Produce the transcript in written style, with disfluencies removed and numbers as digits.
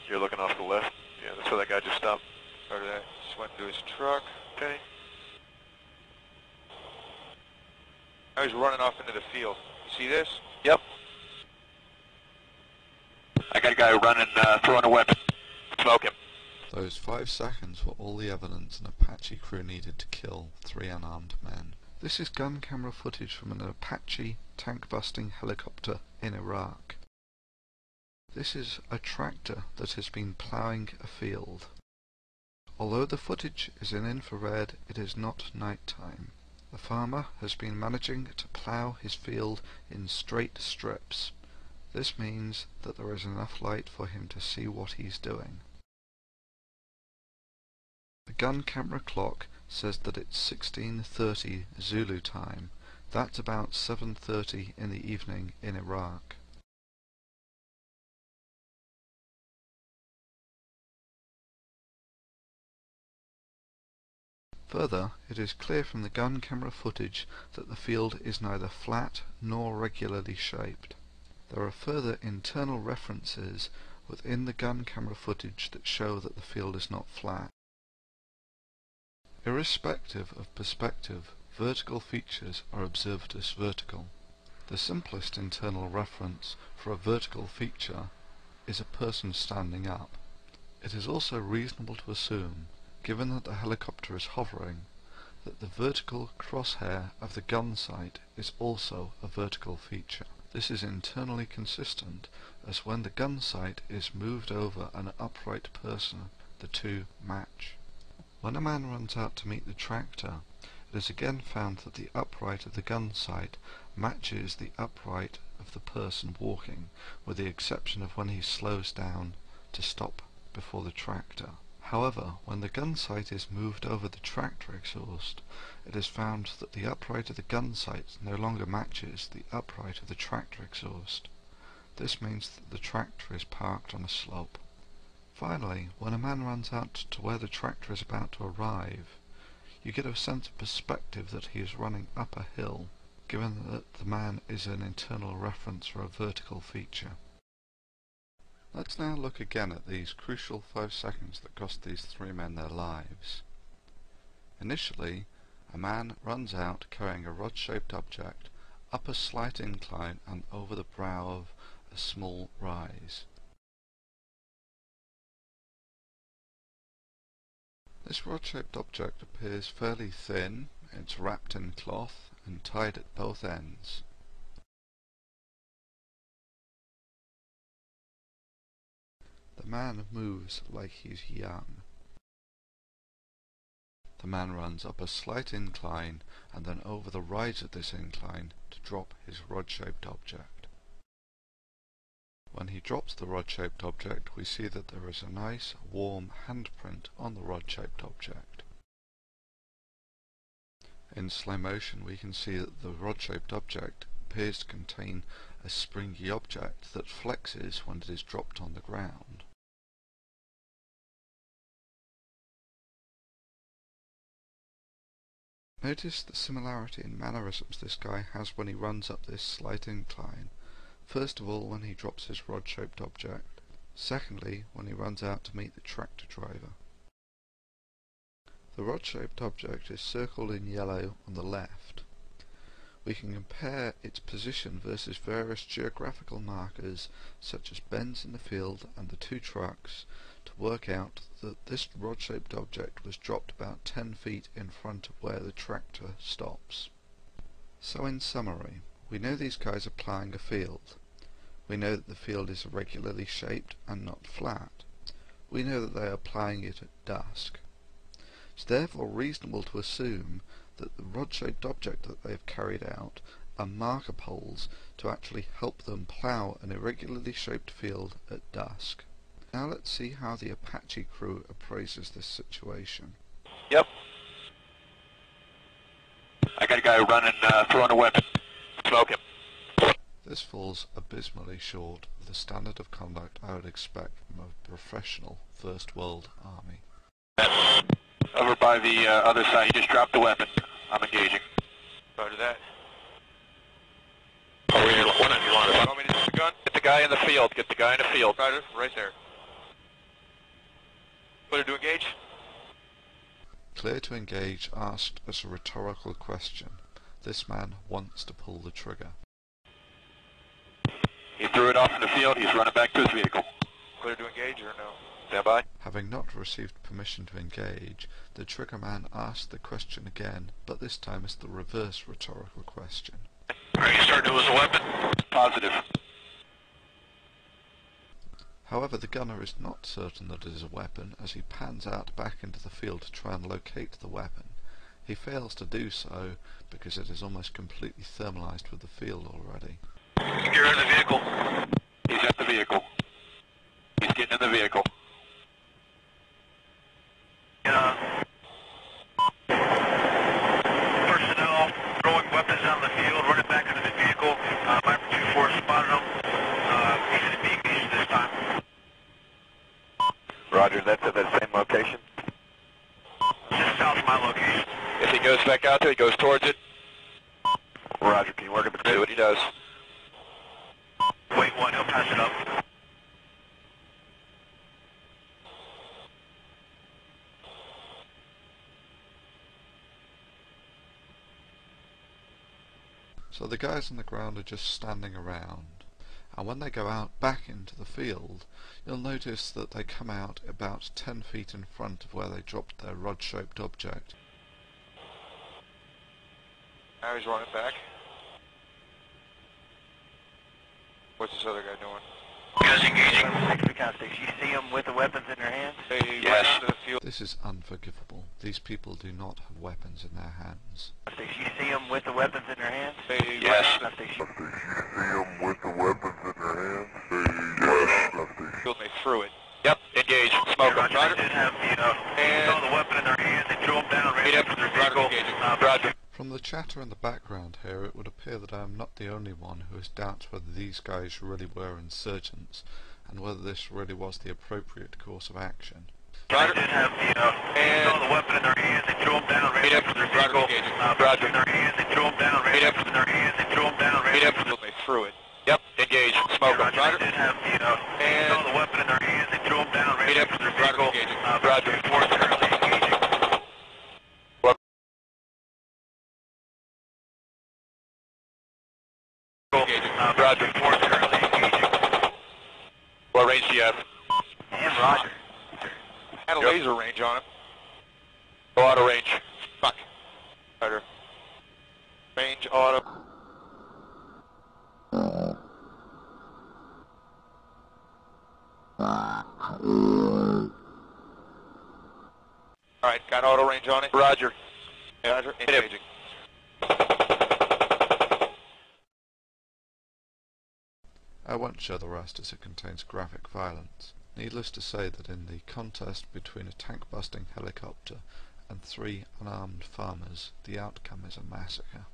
You're looking off to the left? Yeah, that's where that guy just stopped. Part of that. Just went to his truck. Okay. Now he's running off into the field. You see this? Yep. I got a guy running, throwing a weapon. Smoke him. Those 5 seconds were all the evidence an Apache crew needed to kill 3 unarmed men. This is gun camera footage from an Apache tank-busting helicopter in Iraq. This is a tractor that has been ploughing a field. Although the footage is in infrared, it is not night time. The farmer has been managing to plough his field in straight strips. This means that there is enough light for him to see what he's doing. The gun camera clock says that it's 16:30 Zulu time. That's about 7:30 in the evening in Iraq. Further, it is clear from the gun camera footage that the field is neither flat nor regularly shaped. There are further internal references within the gun camera footage that show that the field is not flat. Irrespective of perspective, vertical features are observed as vertical. The simplest internal reference for a vertical feature is a person standing up. It is also reasonable to assume, given that the helicopter is hovering, that the vertical crosshair of the gun sight is also a vertical feature. This is internally consistent, as when the gun sight is moved over an upright person, the two match. When a man runs out to meet the tractor, it is again found that the upright of the gun sight matches the upright of the person walking, with the exception of when he slows down to stop before the tractor. However, when the gun sight is moved over the tractor exhaust, it is found that the upright of the gun sight no longer matches the upright of the tractor exhaust. This means that the tractor is parked on a slope. Finally, when a man runs out to where the tractor is about to arrive, you get a sense of perspective that he is running up a hill, given that the man is an internal reference for a vertical feature. Let's now look again at these crucial 5 seconds that cost these 3 men their lives. Initially, a man runs out carrying a rod-shaped object up a slight incline and over the brow of a small rise. This rod-shaped object appears fairly thin, it's wrapped in cloth and tied at both ends. The man moves like he's young. The man runs up a slight incline and then over the rise of this incline to drop his rod-shaped object. When he drops the rod-shaped object, we see that there is a nice, warm handprint on the rod-shaped object. In slow motion we can see that the rod-shaped object appears to contain a springy object that flexes when it is dropped on the ground. Notice the similarity in mannerisms this guy has when he runs up this slight incline. First of all, when he drops his rod-shaped object. Secondly, when he runs out to meet the tractor driver. The rod-shaped object is circled in yellow on the left. We can compare its position versus various geographical markers such as bends in the field and the 2 trucks to work out that this rod-shaped object was dropped about 10 feet in front of where the tractor stops. So in summary, we know these guys are ploughing a field. We know that the field is irregularly shaped and not flat. We know that they are ploughing it at dusk. It's therefore reasonable to assume that the rod-shaped object that they have carried out are marker poles to actually help them plough an irregularly shaped field at dusk. Now let's see how the Apache crew appraises this situation. Yep. I got a guy running, throwing a weapon. Smoke him. This falls abysmally short of the standard of conduct I would expect from a professional First World Army. Over by the other side, he just dropped the weapon. I'm engaging. Roger that. Oh, we need one on your line. Want me to use the gun? Get the guy in the field. Get the guy in the field. Roger, right there. Clear to engage. Clear to engage asked as a rhetorical question. This man wants to pull the trigger. He threw it off in the field. He's running back to his vehicle. Clear to engage or no? Stand by. Having not received permission to engage, the triggerman asked the question again, but this time it's the reverse rhetorical question. Are you starting to lose a weapon? Positive. However, the gunner is not certain that it is a weapon as he pans out back into the field to try and locate the weapon. He fails to do so because it is almost completely thermalized with the field already. You're in the vehicle. He's at the vehicle. He's getting in the vehicle. Personnel throwing weapons out in the field, running back into the vehicle. Viper 2-4 spotted him. He's in the engaged this time. Roger, that's at that same location? Just south of my location. If he goes back out there, he goes towards it. Roger, can you work at the see what he does? Wait one, he'll pass it up. So the guys on the ground are just standing around, and when they go out back into the field, you'll notice that they come out about 10 feet in front of where they dropped their rod-shaped object. Now he's running back. What's this other guy doing? Guys engaging. You see them with the weapons in their hands? They Yes. ran into the field. This is unforgivable. These people do not have weapons in their hands. You see them with the weapons in their hands? They Yes. ran into You see them with the weapons in their hands? Yes. the field and they threw it. Yep, engage. Smoke him. Roger, they did have And the weapon in their hands. They threw them down, ran Meet up into their with vehicle. engaging. Roger. From the chatter in the background here, it would appear that I am not the only one who has doubts whether these guys really were insurgents, and whether this really was the appropriate course of action. Roger. They did have And the weapon in their hands. They threw them down, ran Meet up into their with vehicle. engaging. Roger. In their hands. They threw them down, ran Meet up into their hands. They threw them down, ran Meet up into with the field and they threw it. Yep, engage. Smoke him. Roger. They did have And the weapon in their hands. They threw them down, ran Meet up into with their vehicle. engaging. Roger. 2-4 currently engaging. Engaging. Roger. 2-4 currently engaging. What range do you have? And Roger. Had a Yep. laser range on him. Go out of range. Fuck. Better. Range auto. Alright, got auto range on it. Roger. Roger. Hit him. Engaging. I won't show the rest as it contains graphic violence. Needless to say that in the contest between a tank-busting helicopter and 3 unarmed farmers, the outcome is a massacre.